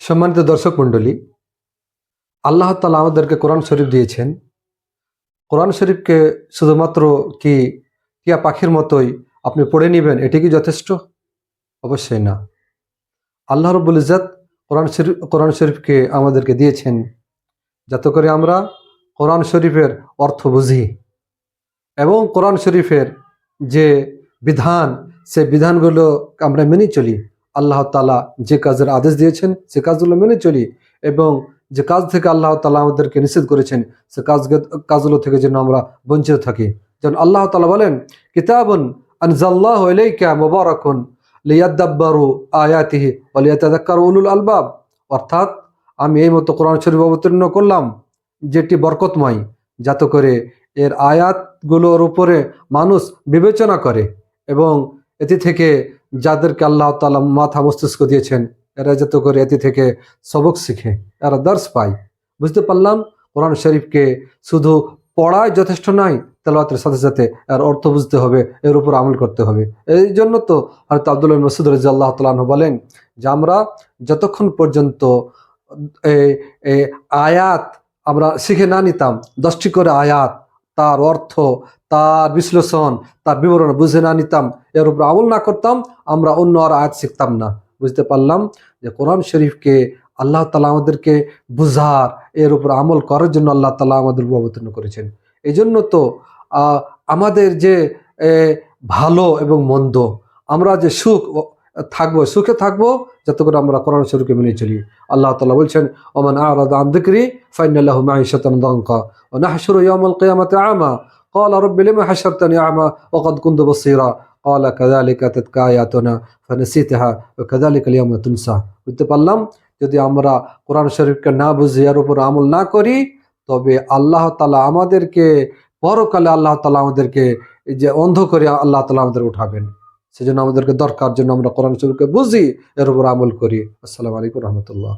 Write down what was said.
সম্মানিত দর্শক মণ্ডলী, আল্লাহ তাআলা আমাদেরকে কোরআন শরীফ দিয়েছেন। কোরআন শরীফকে শুধুমাত্র কি টিয়া পাখির মতোই আপনি পড়ে নেবেন, এটি কি যথেষ্ট? অবশ্যই না। আল্লাহ রাব্বুল ইজ্জত কোরআন শরীফকে আমাদেরকে দিয়েছেন যাতে করে আমরা কোরআন শরীফের অর্থ বুঝি এবং কোরআন শরীফের যে বিধান, সে বিধানগুলো আমরা মেনে চলি। আল্লাহ তাআলা যে কাজের আদেশ দিয়েছেন সে কাজগুলো মেনে চলি এবং যে কাজ থেকে আল্লাহ তাআলা আমাদেরকে নিষেধ করেছেন সে কাজগুলো থেকে যেন আমরা বঞ্চিত থাকি। যেন আল্লাহ তাআলা বলেন, কিতাবুন আনজালনাহু ইলাইকা মুবারাকুন লিয়াদাব্বারু আয়াতিহি ওয়া লিয়াতাযাক্কারু উলুল আলবাব। অর্থাৎ আমি এই মতো কোরআন শরীফ অবতীর্ণ করলাম যেটি বরকতময়, যাতে করে এর আয়াতগুলোর উপরে মানুষ বিবেচনা করে এবং এটি থেকে যাদেরকে আল্লাহ তাআলা মাথা মস্তিষ্ক দিয়েছেন এরা যাতে করে এটি থেকে সবক শিখে, এরা দর্শ পায়। বুঝতে পারলাম, কোরআন শরীফকে শুধু পড়ায় যথেষ্ট নয়, তেলাওয়াতের সাথে সাথে এর অর্থ বুঝতে হবে, এর উপর আমল করতে হবে। এই জন্য তো হযরত আব্দুল্লাহ ইবনে মাসউদ রাদিয়াল্লাহু তাআলা আনহু বলেন যে আমরা যতক্ষণ পর্যন্ত আয়াত আমরা শিখে না নিতাম, 10টি করে আয়াত, তার অর্থ, তার বিশ্লেষণ, তার বিবরণ বুঝে না নিতাম, এর উপর আমল না করতাম, আমরা অন্য আর আয়াত শিখতাম না। বুঝতে পারলাম যে কোরআন শরীফকে আল্লাহ তাআলা আমাদেরকে বুঝার, এর উপর আমল করার জন্য আল্লাহ তাআলা আমাদের উপর অবতীর্ণ করেছেন। এই জন্য তো আমাদের যে ভালো এবং মন্দ, আমরা যে থাকবো, সুখে থাকবো যাতে করে আমরা কোরআন শরীফকে মেনে চলি। আল্লাহ তাআলা বলছেন, ওমান আ'রাদা আন যিকরি ফাইন্না লাহু মাঈশাতান দানকা ওয়া নাহশুরু ইয়াওমাল কিয়ামাতি আমা ক্বালা রাব্বি লিমা হাশারতানি আমা ওয়া ক্বাদ কুনতু বাসীরা ক্বালা কাযালিকা আতাতকা আয়াতুনা ফানাসিতাহা ওয়া কাযালিকা আল ইয়াওমা তুনসা। বুঝতে পারলাম, যদি আমরা কোরআন শরীফকে না বুঝি, এর উপর আমল না করি, তবে আল্লাহ তাআলা আমাদেরকে পরকালে আল্লাহ তাআলা আমাদেরকে এই যে অন্ধ করে আল্লাহ তাআলা আমাদের উঠাবেন। সেজন্য আমাদেরকে দরকার যেন আমরা কোরআন শরীফকে বুঝি, এর উপর আমল করি। আসসালামু আলাইকুম ওয়া রাহমাতুল্লাহ।